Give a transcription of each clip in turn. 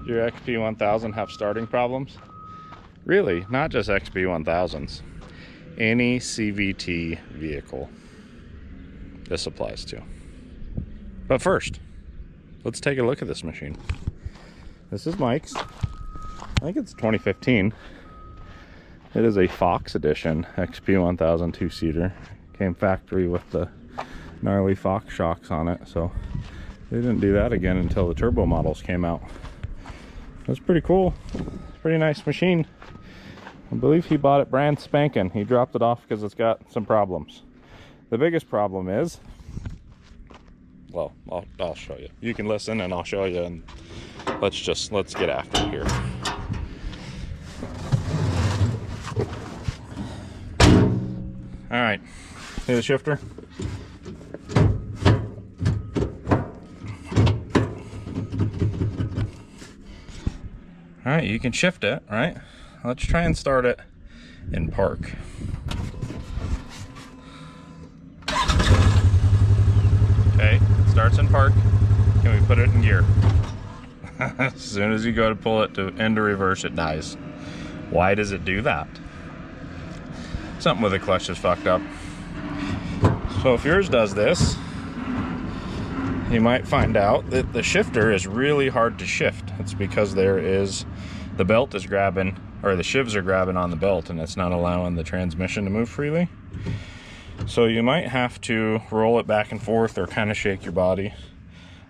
Your XP1000 have starting problems? Really, not just XP1000s. Any CVT vehicle this applies to. But first, let's take a look at this machine. This is Mike's. I think it's 2015. It is a Fox edition XP1000 two-seater. Came factory with the gnarly Fox shocks on it, so they didn't do that again until the turbo models came out. That's pretty cool. Pretty nice machine. I believe he bought it brand spanking. He dropped it off because it's got some problems. The biggest problem is, well, I'll show you. You can listen and I'll show you, and let's get after it here. All right, see the shifter? All right, you can shift it, right? Let's try and start it in park. Okay, it starts in park. Can we put it in gear? As soon as you go to pull it into reverse, it dies. Why does it do that? Something with the clutch is fucked up. So if yours does this, you might find out that the shifter is really hard to shift. It's because the belt is grabbing, or the shivs are grabbing on the belt, and it's not allowing the transmission to move freely. So you might have to roll it back and forth or kind of shake your body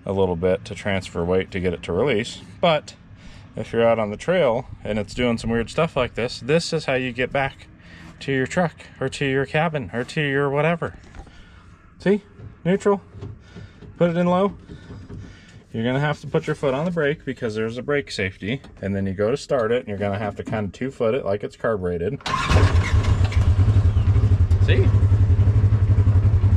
a little bit to transfer weight to get it to release. But if you're out on the trail and it's doing some weird stuff like this, this is how you get back to your truck or to your cabin or to your whatever. See? Neutral. Put it in low. You're gonna have to put your foot on the brake because there's a brake safety, and then you go to start it and you're gonna have to kind of 2-foot it like it's carbureted. See?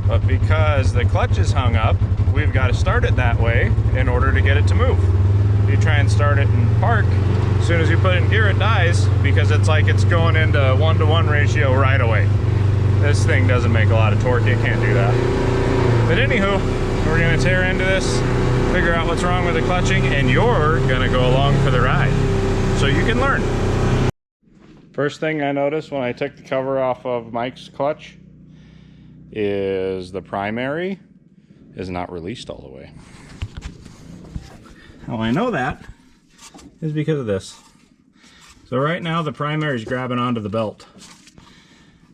But because the clutch is hung up, we've got to start it that way in order to get it to move. You try and start it in park, as soon as you put it in gear, it dies because it's like it's going into 1-to-1 ratio right away. This thing doesn't make a lot of torque, it can't do that. But anywho, we're gonna tear into this, figure out what's wrong with the clutching, and you're gonna go along for the ride so you can learn. First thing I noticed when I took the cover off of Mike's clutch is the primary is not released all the way. How I know that is because of this. So right now the primary is grabbing onto the belt,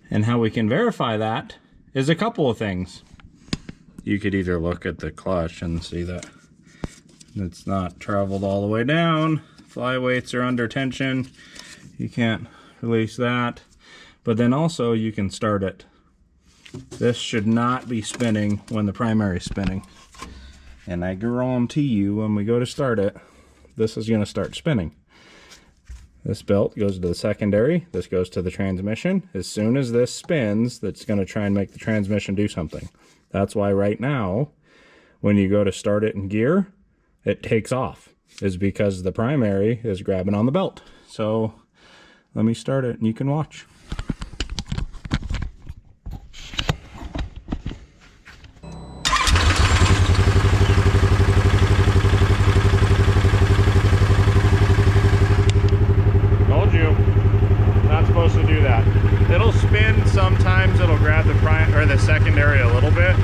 and how we can verify that is a couple of things. You could either look at the clutch and see that it's not traveled all the way down, flyweights are under tension, you can't release that, but then also you can start it. This should not be spinning when the primary is spinning, and I guarantee you when we go to start it, this is going to start spinning. This belt goes to the secondary, this goes to the transmission. As soon as this spins, that's going to try and make the transmission do something. That's why right now, when you go to start it in gear, it takes off, is because the primary is grabbing on the belt. So let me start it and you can watch. Told you, not supposed to do that. It'll spin sometimes, it'll grab the the secondary a little bit,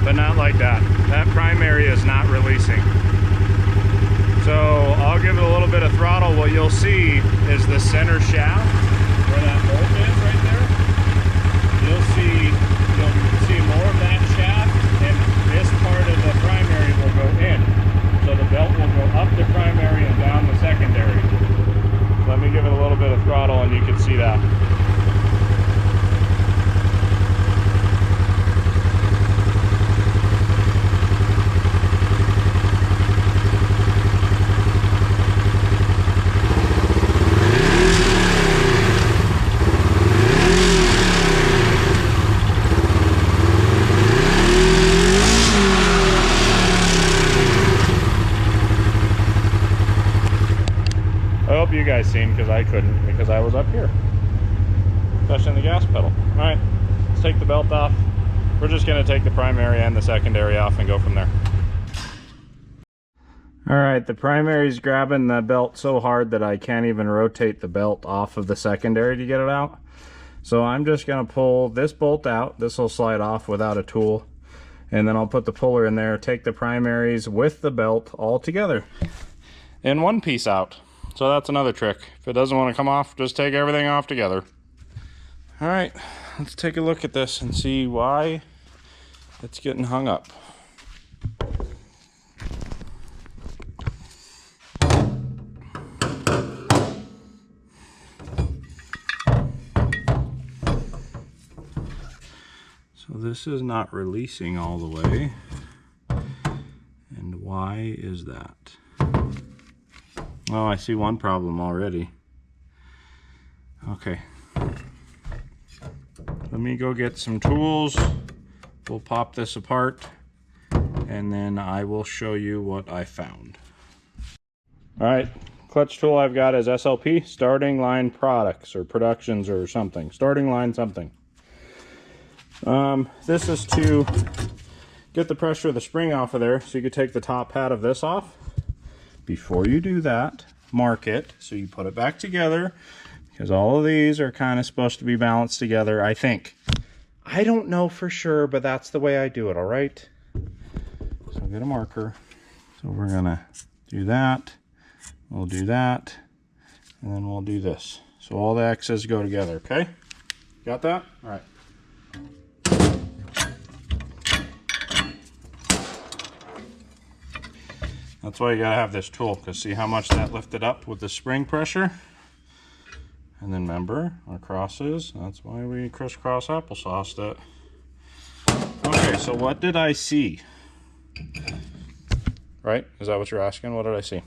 but not like that. That primary is not releasing. So I'll give it a little bit of throttle. What you'll see is the center shaft, where that bolt is right there. You'll see more of that shaft, and this part of the primary will go in. So the belt will go up the primary and down the secondary. Let me give it a little bit of throttle and you can see that. You guys seen, because I couldn't, because I was up here touching the gas pedal. All right, let's take the belt off. We're just going to take the primary and the secondary off and go from there. All right, the primary's grabbing the belt so hard that I can't even rotate the belt off of the secondary to get it out. So I'm just gonna pull this bolt out. This will slide off without a tool. And then I'll put the puller in there, take the primaries with the belt all together in one piece out. So that's another trick. If it doesn't want to come off, just take everything off together. All right, let's take a look at this and see why it's getting hung up. So this is not releasing all the way. And why is that? Oh, I see one problem already. Okay. Let me go get some tools. We'll pop this apart and then I will show you what I found. All right, clutch tool I've got is SLP, starting line products or productions or something. Starting line something. This is to get the pressure of the spring off of there, so you could take the top pad of this off. Before you do that, mark it so you put it back together, because all of these are kind of supposed to be balanced together, I think. I don't know for sure, but that's the way I do it, all right? So get a marker. So we're gonna do that, we'll do that, and then we'll do this. So all the X's go together, okay? Got that? All right. That's why you gotta have this tool, because see how much that lifted up with the spring pressure? And then remember, our crosses, that's why we crisscross applesauced it. Okay, so what did I see? Right? Is that what you're asking? What did I see?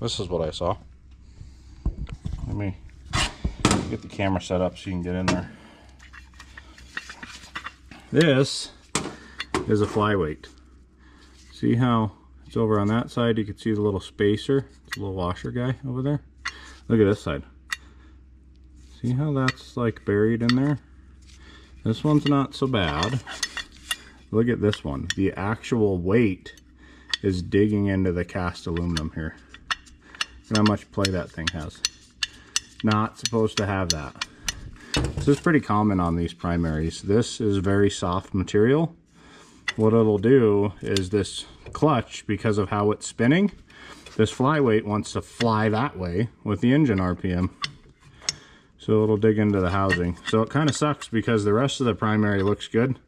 This is what I saw. Let me get the camera set up so you can get in there. This is a flyweight. See how it's over on that side? You can see the little spacer. It's a little washer guy over there. Look at this side. See how that's like buried in there? This one's not so bad. Look at this one. The actual weight is digging into the cast aluminum here. Look how much play that thing has. Not supposed to have that. This is pretty common on these primaries. This is very soft material. What it'll do is this clutch, because of how it's spinning, this flyweight wants to fly that way with the engine RPM. So it'll dig into the housing. So it kind of sucks because the rest of the primary looks good,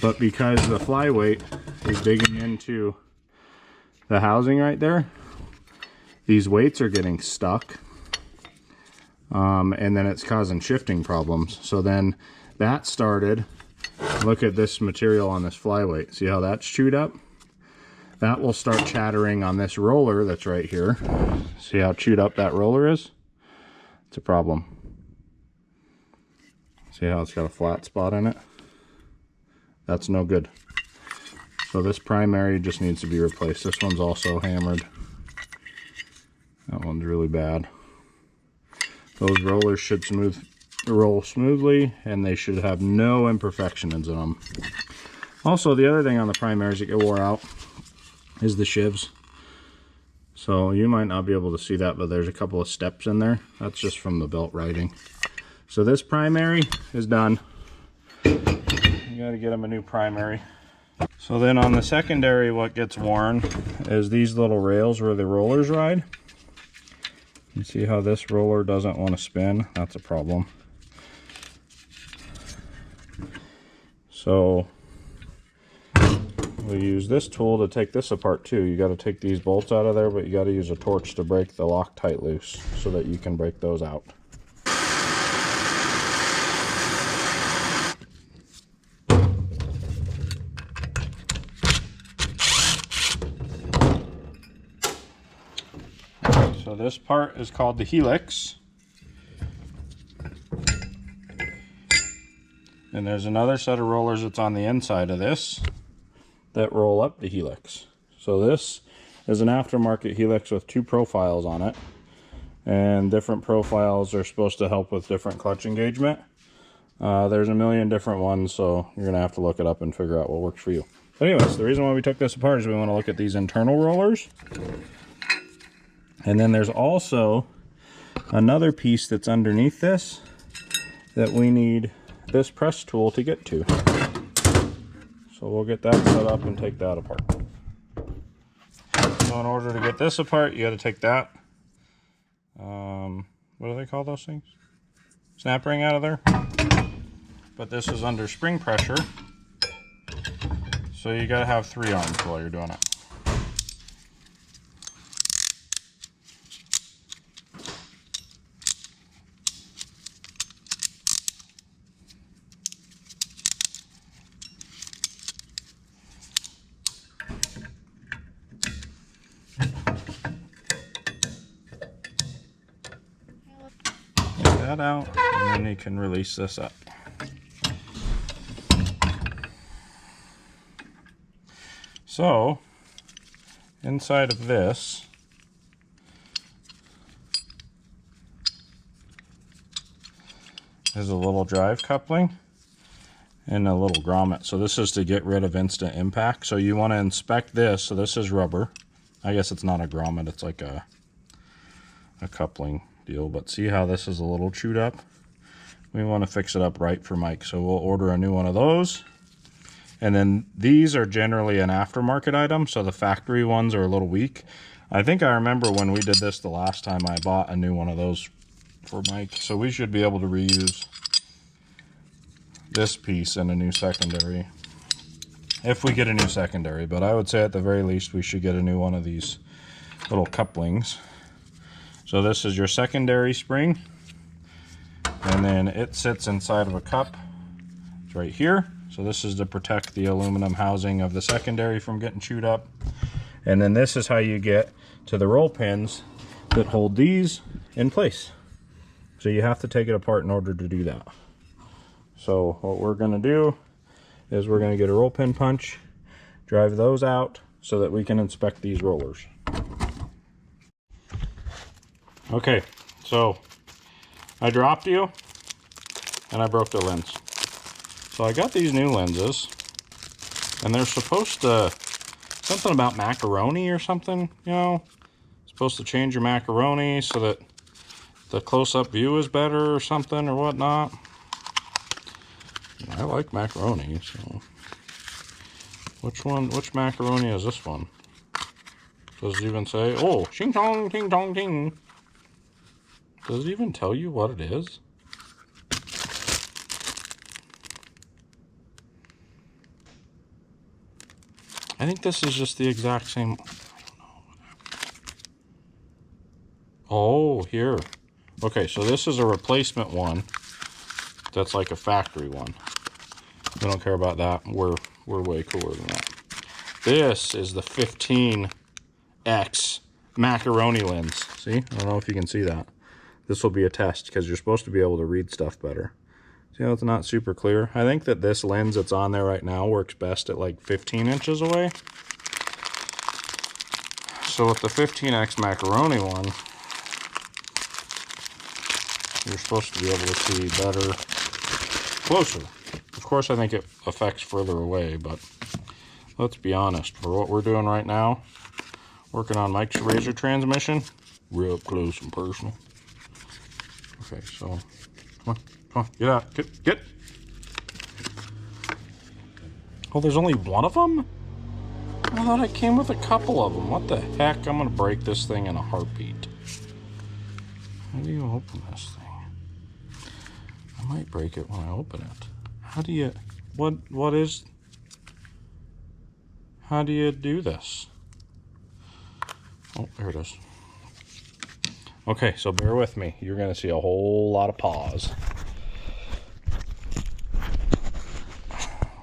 but because the flyweight is digging into the housing right there, these weights are getting stuck. And then it's causing shifting problems. So then that started, look at this material on this flyweight. See how that's chewed up? That will start chattering on this roller that's right here. See how chewed up that roller is? It's a problem. See how it's got a flat spot in it? That's no good. So this primary just needs to be replaced. This one's also hammered. That one's really bad. Those rollers should roll smoothly, and they should have no imperfections in them. Also, the other thing on the primaries that get wore out is the shivs. So you might not be able to see that, but there's a couple of steps in there. That's just from the belt riding. So this primary is done. You gotta get them a new primary. So then on the secondary, what gets worn is these little rails where the rollers ride. You see how this roller doesn't want to spin? That's a problem. So we use this tool to take this apart too. You got to take these bolts out of there, but you got to use a torch to break the Loctite loose so that you can break those out. So this part is called the helix. And there's another set of rollers that's on the inside of this that roll up the helix. So this is an aftermarket helix with two profiles on it. And different profiles are supposed to help with different clutch engagement. There's a million different ones, so you're going to have to look it up and figure out what works for you. But anyways, the reason why we took this apart is we want to look at these internal rollers. And then there's also another piece that's underneath this that we need this press tool to get to. So we'll get that set up and take that apart. So in order to get this apart, you got to take that, what do they call those things? Snap ring out of there. But this is under spring pressure. So you got to have 3 arms while you're doing it. That out, and then you can release this up. So inside of this is a little drive coupling and a little grommet. So this is to get rid of instant impact. So you want to inspect this. So this is rubber. I guess it's not a grommet, it's like a coupling deal, but see how this is a little chewed up? We want to fix it up right for Mike, so we'll order a new one of those. And then these are generally an aftermarket item, so the factory ones are a little weak. I think I remember when we did this the last time, I bought a new one of those for Mike, so we should be able to reuse this piece in a new secondary if we get a new secondary. But I would say at the very least we should get a new one of these little couplings. So this is your secondary spring, and then it sits inside of a cup. It's right here. So this is to protect the aluminum housing of the secondary from getting chewed up. And then this is how you get to the roll pins that hold these in place. So you have to take it apart in order to do that. So what we're going to do is we're going to get a roll pin punch, drive those out so that we can inspect these rollers. Okay, so I dropped you and I broke the lens. So I got these new lenses and they're supposed to, something about macaroni or something, you know, supposed to change your macaroni so that the close-up view is better or something or whatnot. I like macaroni, so which macaroni is this one? Does it even say, oh, shing tong ting tong ting? Does it even tell you what it is? I think this is just the exact same. I don't know. Oh, here. Okay, so this is a replacement one. That's like a factory one. We don't care about that. We're way cooler than that. This is the 15X macaroni lens. See? I don't know if you can see that. This will be a test because you're supposed to be able to read stuff better. See how it's not super clear? I think that this lens that's on there right now works best at like 15 inches away. So with the 15X macaroni one, you're supposed to be able to see better closer. Of course, I think it affects further away, but let's be honest. For what we're doing right now, working on Mike's RZR transmission, real up close and personal. Okay, so come on, get out, get. Oh, there's only one of them? I thought it came with a couple of them. What the heck? I'm gonna break this thing in a heartbeat. How do you open this thing? I might break it when I open it. How do you, how do you do this? Oh, there it is. Okay, so bear with me. You're gonna see a whole lot of paws.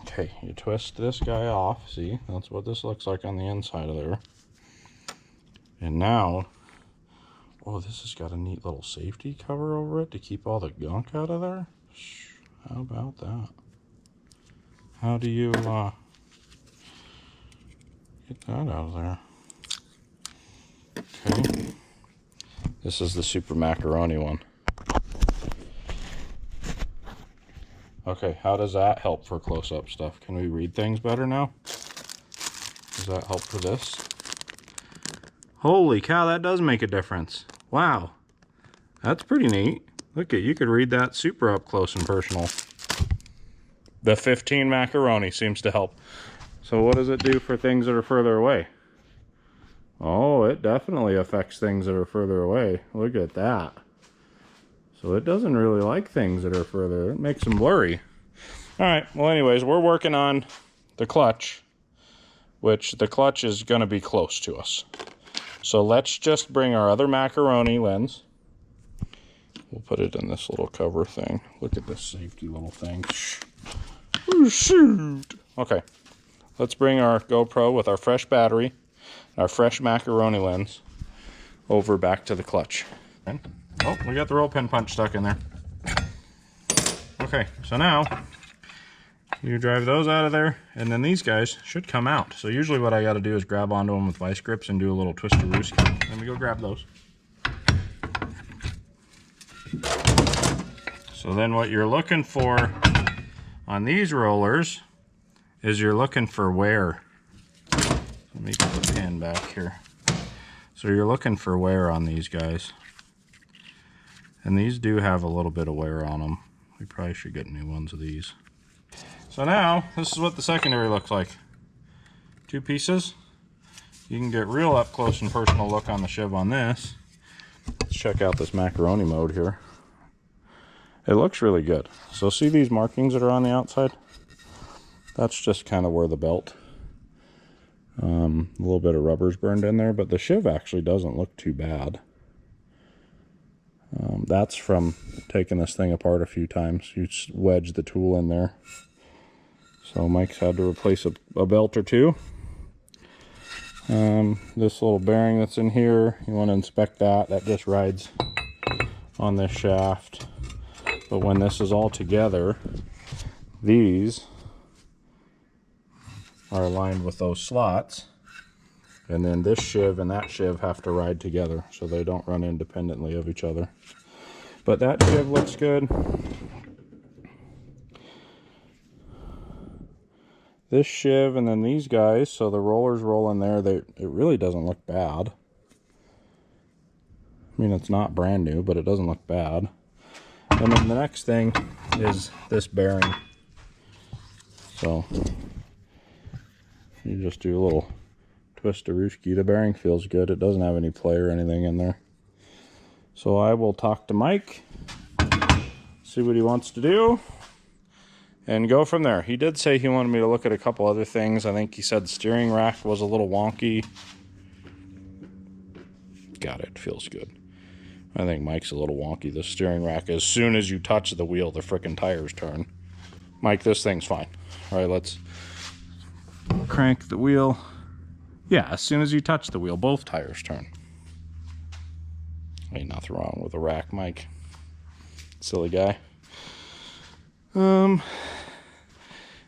Okay, you twist this guy off. See, that's what this looks like on the inside of there. And now, oh, this has got a neat little safety cover over it to keep all the gunk out of there. How about that? How do you get that out of there? Okay. This is the super macaroni one. Okay, how does that help for close-up stuff? Can we read things better now? Does that help for this? Holy cow, that does make a difference. Wow. That's pretty neat. Look at, you could read that super up close and personal. The 15 macaroni seems to help. So what does it do for things that are further away? Oh, it definitely affects things that are further away. Look at that. So it doesn't really like things that are further. It makes them blurry. All right, well anyways, we're working on the clutch, which the clutch is gonna be close to us. So let's just bring our other macaroni lens. We'll put it in this little cover thing. Look at this safety little thing. Oh, shoot. Okay, let's bring our GoPro with our fresh battery, our fresh macaroni lens, over back to the clutch. Oh, we got the roll pin punch stuck in there. Okay, so now you drive those out of there, and then these guys should come out. So usually what I got to do is grab onto them with vice grips and do a little twist-a-rooski. Let me go grab those. So then what you're looking for on these rollers is you're looking for wear. Let me put the pin back here. So you're looking for wear on these guys. And these do have a little bit of wear on them. We probably should get new ones of these. So now, this is what the secondary looks like. Two pieces. You can get real up close and personal look on the Chev on this. Let's check out this macaroni mode here. It looks really good. So see these markings that are on the outside? That's just kind of where the belt, a little bit of rubber's burned in there, but the Chev actually doesn't look too bad. That's from taking this thing apart a few times. You just wedge the tool in there. So Mike's had to replace a belt or two. This little bearing that's in here, you want to inspect that. That just rides on this shaft. But when this is all together, these are aligned with those slots. And then this Chev and that Chev have to ride together so they don't run independently of each other. But that Chev looks good. This Chev and then these guys, so the rollers roll in there, it really doesn't look bad. I mean, it's not brand new, but it doesn't look bad. And then the next thing is this bearing. So you just do a little twist-a-rooski. The bearing feels good. It doesn't have any play or anything in there. So I will talk to Mike, see what he wants to do, and go from there. He did say he wanted me to look at a couple other things. I think he said the steering rack was a little wonky. Got it. Feels good. I think Mike's a little wonky. The steering rack, as soon as you touch the wheel, the frickin' tires turn. Mike, this thing's fine. All right, let's crank the wheel. Yeah, as soon as you touch the wheel, both tires turn. Ain't nothing wrong with the rack, Mike. Silly guy.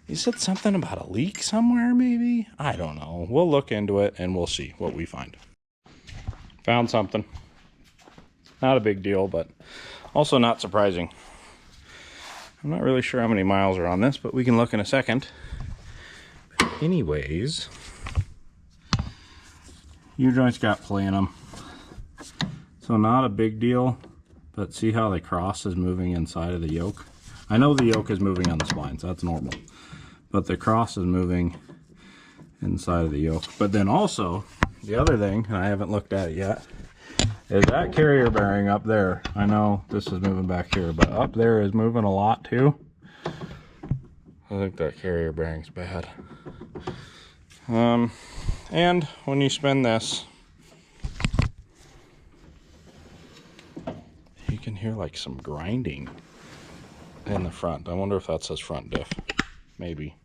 He said something about a leak somewhere, maybe? I don't know. We'll look into it and we'll see what we find. Found something. Not a big deal, but also not surprising. I'm not really sure how many miles are on this, but we can look in a second. But anyways, U-joints got play in them. So not a big deal, but see how the cross is moving inside of the yoke? I know the yoke is moving on the splines, that's normal. But the cross is moving inside of the yoke. But then also, the other thing, and I haven't looked at it yet, is that carrier bearing up there. I know this is moving back here, but up there is moving a lot too. I think that carrier bearing's bad. And when you spin this, you can hear like some grinding in the front. I wonder if that says front diff. Maybe.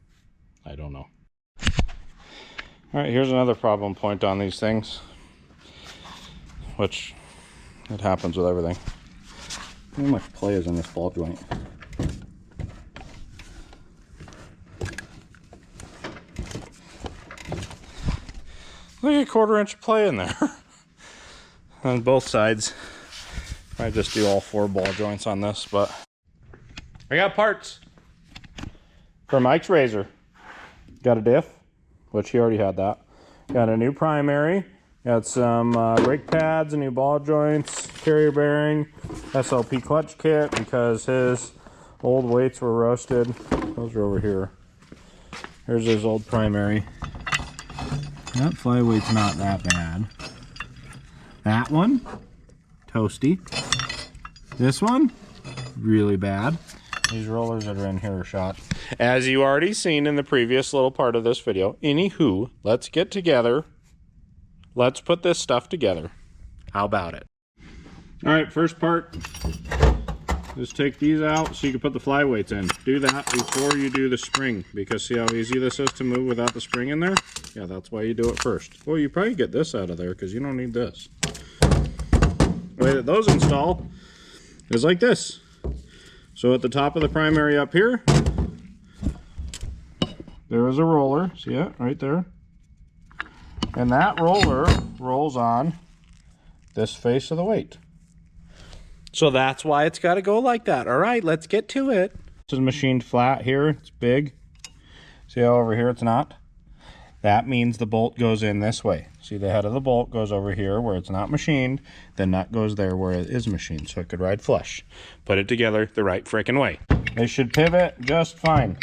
I don't know. Alright, here's another problem point on these things, which it happens with everything. How much play is in this ball joint? Look at a 1/4 inch play in there. On both sides. I just do all 4 ball joints on this, but I got parts for Mike's razor. Got a diff, which he already had that. Got a new primary. Got some brake pads, a new ball joints, carrier bearing, SLP clutch kit because his old weights were roasted. Those are over here. Here's his old primary. That flyweight's not that bad. That one, toasty. This one, really bad. These rollers that are in here are shot. As you already seen in the previous little part of this video. Anywho, let's get together. Let's put this stuff together. How about it? All right, first part. Just take these out so you can put the flyweights in. Do that before you do the spring, because see how easy this is to move without the spring in there? Yeah, that's why you do it first. Well, you probably get this out of there because you don't need this. The way that those install is like this. So at the top of the primary up here, there is a roller. See it right there? And that roller rolls on this face of the weight. So that's why it's got to go like that. All right, let's get to it. This is machined flat here. It's big. See how over here it's not? That means the bolt goes in this way. See, the head of the bolt goes over here where it's not machined. The nut goes there where it is machined, so it could ride flush. Put it together the right frickin' way. They should pivot just fine.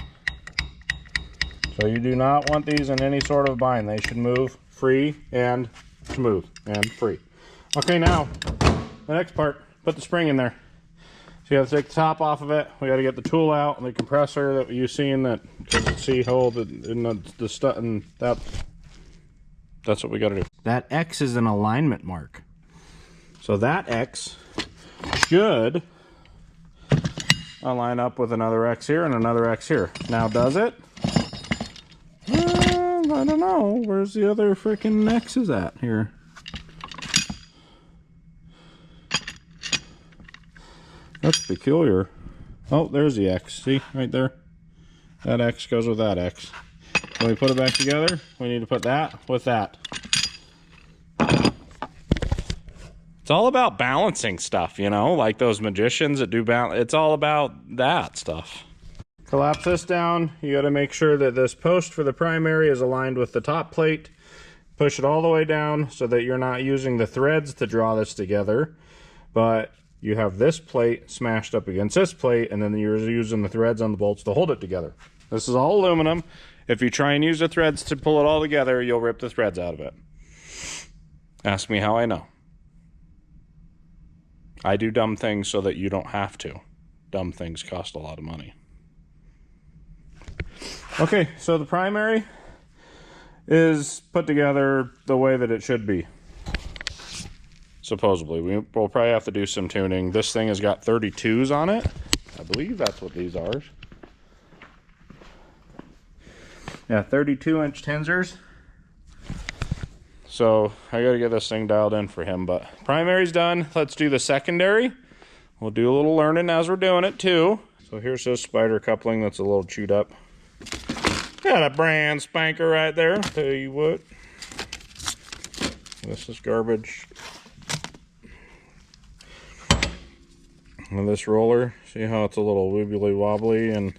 So you do not want these in any sort of bind. They should move free and smooth and free. Okay, now the next part. Put the spring in there. So you have to take the top off of it. We got to get the tool out and the compressor that you've seen that, see hold in the stuff, and that's what we got to do. That X is an alignment mark. So that X should align up with another X here and another X here. Now does it? I don't know. Where's the other freaking X's at here? That's peculiar. Oh, there's the X. See, right there? That X goes with that X. When we put it back together, we need to put that with that. It's all about balancing stuff, you know? Like those magicians that do balance. It's all about that stuff. Collapse this down. You got to make sure that this post for the primary is aligned with the top plate. Push it all the way down so that you're not using the threads to draw this together, but you have this plate smashed up against this plate, and then you're using the threads on the bolts to hold it together. This is all aluminum. If you try and use the threads to pull it all together, you'll rip the threads out of it. Ask me how I know. I do dumb things so that you don't have to. Dumb things cost a lot of money. Okay, so the primary is put together the way that it should be. Supposedly. We'll probably have to do some tuning. This thing has got 32s on it. I believe that's what these are. Yeah, 32-inch tensors. So I got to get this thing dialed in for him. But primary's done. Let's do the secondary. We'll do a little learning as we're doing it too. So here's this spider coupling that's a little chewed up. Got a brand spanker right there. Tell you what. This is garbage. And this roller, see how it's a little wibbly wobbly and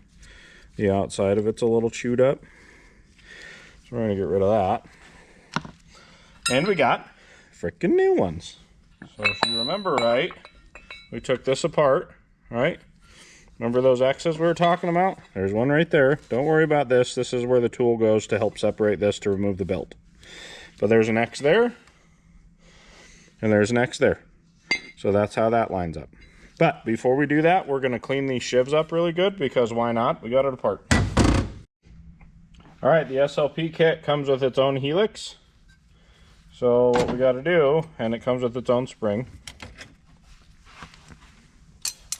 the outside of it's a little chewed up. So we're gonna get rid of that. And we got freaking new ones. So if you remember right, we took this apart, right? Remember those X's we were talking about? There's one right there. Don't worry about this. This is where the tool goes to help separate this to remove the belt. But there's an X there, and there's an X there. So that's how that lines up. But before we do that, we're going to clean these shivs up really good, because why not? We got it apart. All right, the SLP kit comes with its own helix. So what we got to do, and it comes with its own spring.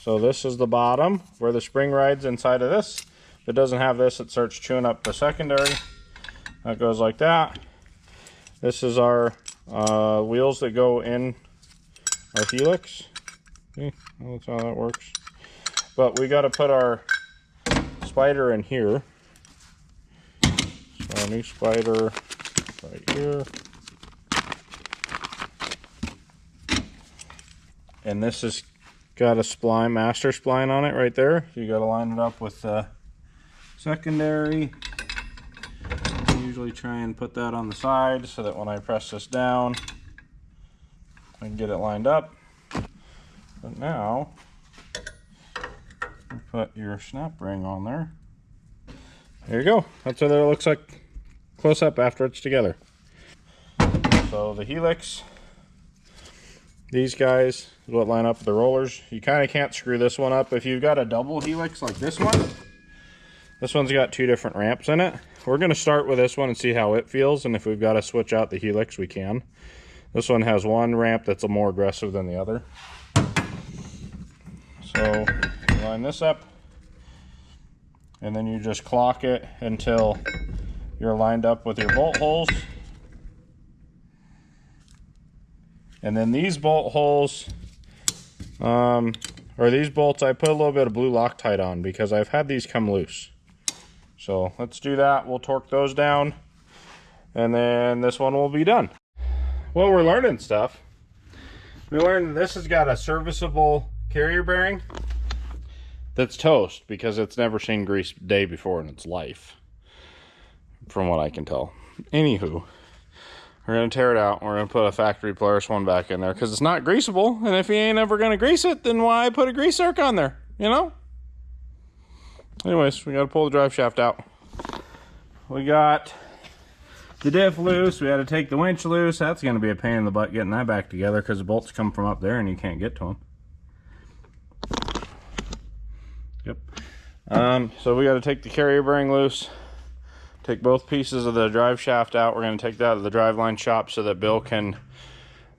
So this is the bottom where the spring rides inside of this. If it doesn't have this, it starts chewing up the secondary. That goes like that. This is our wheels that go in our helix. See, that's how that works. But we got to put our spider in here. So our new spider right here. And this has got a spline, master spline on it right there. So you got to line it up with the secondary. You usually try and put that on the side so that when I press this down, I can get it lined up. But now, you put your snap ring on there. There you go. That's what it looks like close up after it's together. So the helix, these guys is what line up with the rollers. You kind of can't screw this one up. If you've got a double helix like this one, this one's got 2 different ramps in it. We're going to start with this one and see how it feels, and if we've got to switch out the helix, we can. This one has one ramp that's a more aggressive than the other. So you line this up, and then you just clock it until you're lined up with your bolt holes. And then these bolt holes, or these bolts, I put a little bit of blue Loctite on because I've had these come loose. So let's do that. We'll torque those down, and then this one will be done. Well, we're learning stuff. We learned this has got a serviceable carrier bearing that's toast because it's never seen grease a day before in its life, from what I can tell. Anywho, we're going to tear it out. We're going to put a factory Polaris one back in there because it's not greasable, and if you ain't ever going to grease it, then why put a grease zerk on there, you know? Anyways, we got to pull the drive shaft out. We got the diff loose. We had to take the winch loose. That's going to be a pain in the butt getting that back together because the bolts come from up there and you can't get to them. Yep. So we got to take the carrier bearing loose, take both pieces of the drive shaft out. We're going to take that to the driveline shop so that Bill can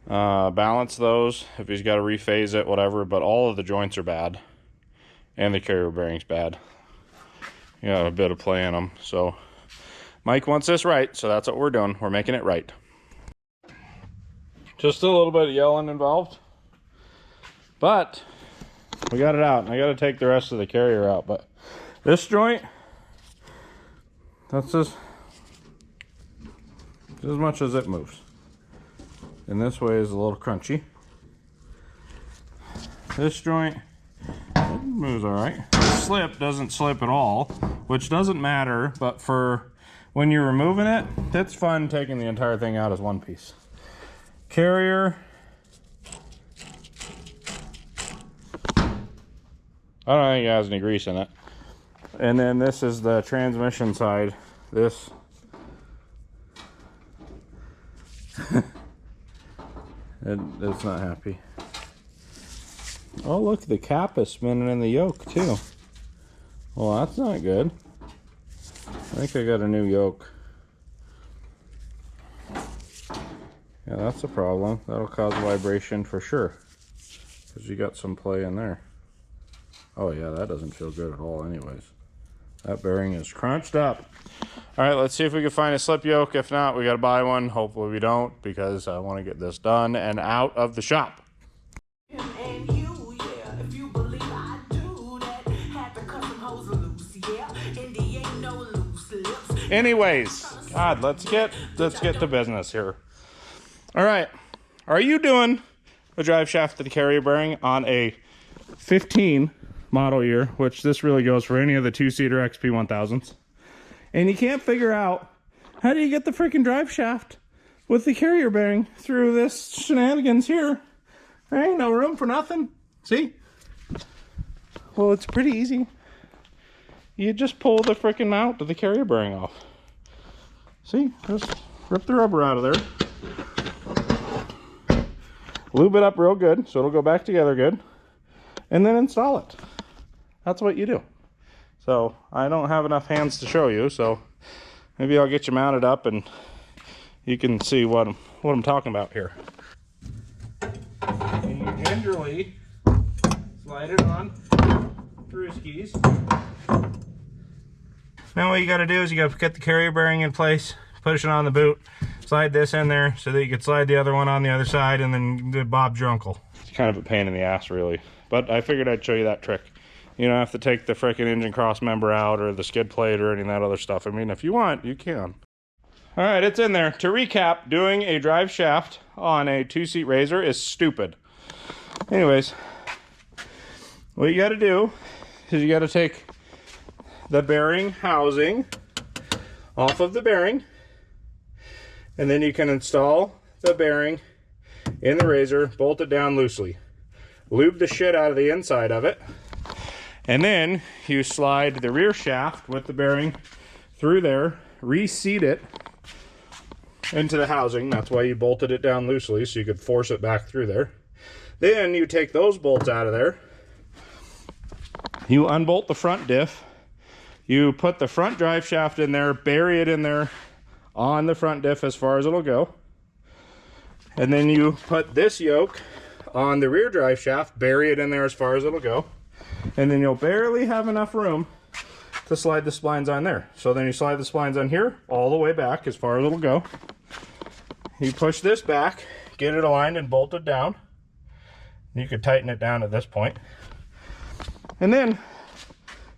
balance those if he's got to rephase it, whatever. But all of the joints are bad, and the carrier bearing's bad. You got a bit of play in them. So Mike wants this right, so that's what we're doing. We're making it right. Just a little bit of yelling involved, but we got it out. And I got to take the rest of the carrier out, but this joint, that's just as much as it moves. And this way is a little crunchy. This joint, it moves all right. Slip doesn't slip at all, which doesn't matter, but for when you're removing it, it's fun taking the entire thing out as one piece. Carrier, I don't think it has any grease in it. And then this is the transmission side. This it's not happy. Oh, look, the cap is spinning in the yoke too. Well, that's not good. I think I got a new yoke. Yeah, that's a problem. That'll cause vibration for sure, because you got some play in there. Oh yeah, that doesn't feel good at all anyways. That bearing is crunched up. All right, let's see if we can find a slip yoke. If not, we got to buy one. Hopefully we don't, because I want to get this done and out of the shop. Anyways, God, let's get to business here. All right, are you doing a drive shaft to the carrier bearing on a 15 model year, which this really goes for any of the 2-seater XP1000s, and you can't figure out how do you get the freaking drive shaft with the carrier bearing through this shenanigans here? There ain't no room for nothing. See? Well, it's pretty easy. You just pull the freaking mount to the carrier bearing off. See? Just rip the rubber out of there. Lube it up real good so it'll go back together good. And then install it. That's what you do. So I don't have enough hands to show you, so maybe I'll get you mounted up and you can see what I'm talking about here. And you gingerly slide it on through skis. Now what you got to do is you got to get the carrier bearing in place, push it on the boot, slide this in there so that you can slide the other one on the other side, and then Bob's your uncle. It's kind of a pain in the ass, really, but I figured I'd show you that trick. You don't have to take the frickin' engine cross member out or the skid plate or any of that other stuff. I mean, if you want, you can. All right, it's in there. To recap, doing a drive shaft on a 2-seat RZR is stupid. Anyways, what you got to do is you got to take the bearing housing off of the bearing, And then you can install the bearing in the RZR, bolt it down loosely. Lube the shit out of the inside of it. And then you slide the rear shaft with the bearing through there, reseat it into the housing. That's why you bolted it down loosely, so you could force it back through there. Then you take those bolts out of there. You unbolt the front diff. You put the front drive shaft in there, bury it in there on the front diff as far as it'll go. And then you put this yoke on the rear drive shaft, bury it in there as far as it'll go. And then you'll barely have enough room to slide the splines on there. So then you slide the splines on here all the way back as far as it'll go. You push this back, get it aligned and bolted down. You could tighten it down at this point. And then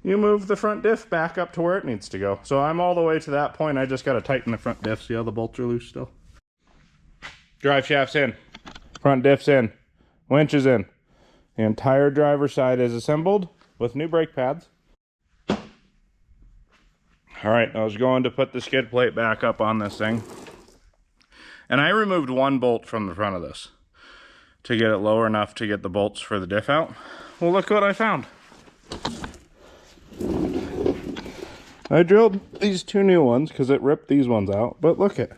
you move the front diff back up to where it needs to go. So I'm all the way to that point. I just got to tighten the front diff. See how the bolts are loose still? Drive shaft's in. Front diff's in. Winch is in. The entire driver's side is assembled with new brake pads. All right, I was going to put the skid plate back up on this thing. And I removed one bolt from the front of this to get it lower enough to get the bolts for the diff out. Well, look what I found. I drilled these two new ones because it ripped these ones out. But look at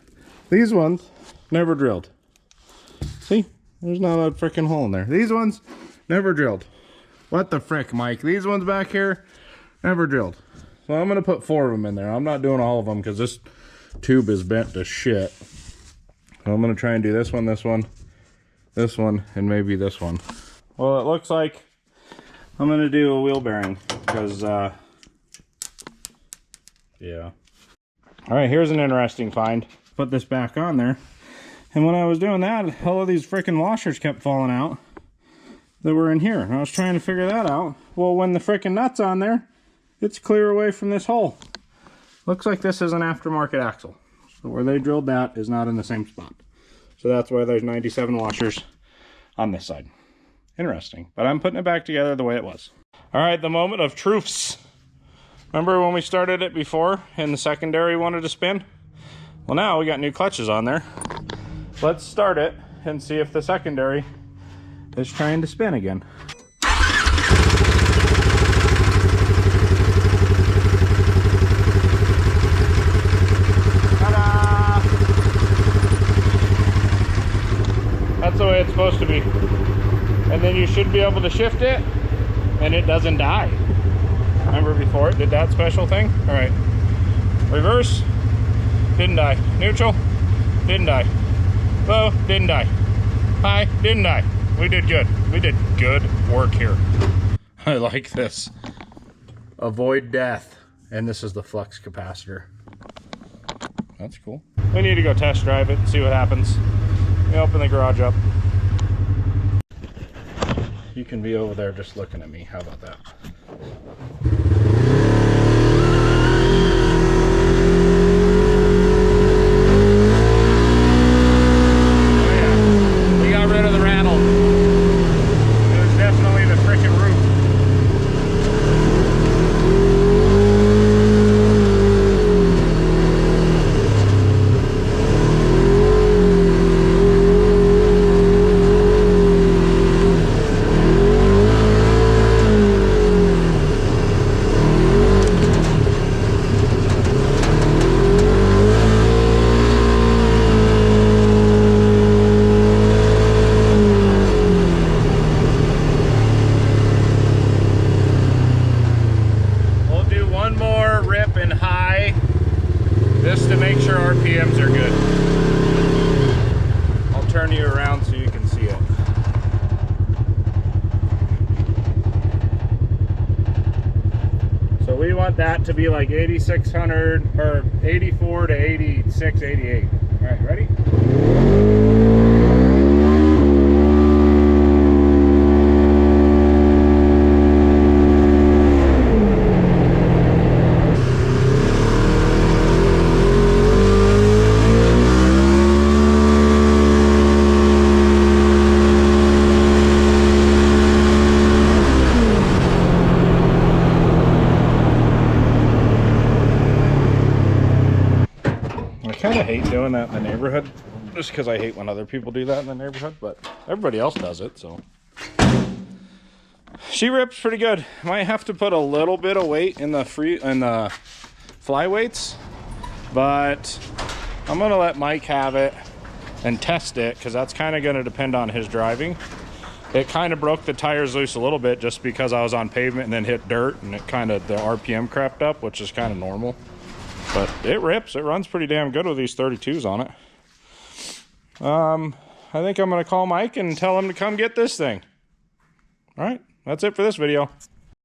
these ones, never drilled. See, there's not a freaking hole in there. These ones, never drilled. What the frick, Mike? These ones back here, never drilled. So I'm gonna put 4 of them in there. I'm not doing all of them because this tube is bent to shit. So I'm gonna try and do this one, and maybe this one. Well, it looks like I'm gonna do a wheel bearing because, yeah. All right, here's an interesting find. Put this back on there. And when I was doing that, all of these freaking washers kept falling out that were in here. And I was trying to figure that out. Well, when the freaking nut's on there, it's clear away from this hole. Looks like this is an aftermarket axle. So where they drilled that is not in the same spot. So that's why there's 97 washers on this side. Interesting. But I'm putting it back together the way it was. All right, the moment of truths. Remember when we started it before and the secondary wanted to spin? Well, now we got new clutches on there. Let's start it and see if the secondary is trying to spin again. Ta-da! That's the way it's supposed to be. And then you should be able to shift it and it doesn't die. Remember before it did that special thing? All right. Reverse, didn't die. Neutral, didn't die. Low, didn't die. High, didn't die. We did good. We did good work here. I like this. Avoid death. And this is the flux capacitor. That's cool. We need to go test drive it and see what happens. Let me open the garage up. You can be over there just looking at me. How about that? Just to make sure RPMs are good. I'll turn you around so you can see it. So we want that to be like 8,600 or 84 to 86, 88. All right, ready? I hate doing doing that in the neighborhood just because I hate when other people do that in the neighborhood, but everybody else does it, so. She rips pretty good. Might have to put a little bit of weight in the fly weights, but I'm gonna let Mike have it and test it because that's kind of going to depend on his driving. It kind of broke the tires loose a little bit just because I was on pavement and then hit dirt, and it kind of, the RPM crept up, which is kind of normal. But it rips. It runs pretty damn good with these 32s on it. I think I'm going to call Mike and tell him to come get this thing. All right, that's it for this video.